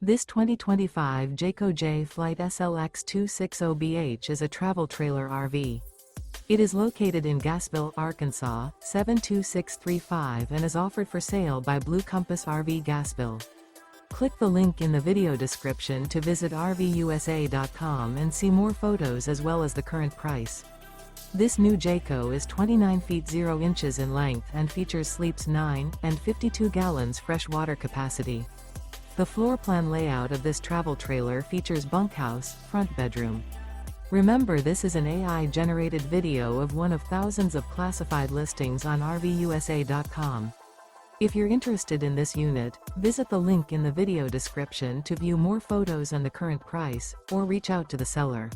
This 2025 Jayco Jay Flight SLX 260BH is a travel trailer RV. It is located in Gassville, Arkansas, 72635 and is offered for sale by Blue Compass RV Gassville. Click the link in the video description to visit RVUSA.com and see more photos as well as the current price. This new Jayco is 29 feet 0 inches in length and features sleeps 9 and 52 gallons fresh water capacity. The floor plan layout of this travel trailer features bunkhouse, front bedroom. Remember, this is an AI-generated video of one of thousands of classified listings on RVUSA.com. If you're interested in this unit, visit the link in the video description to view more photos and the current price, or reach out to the seller.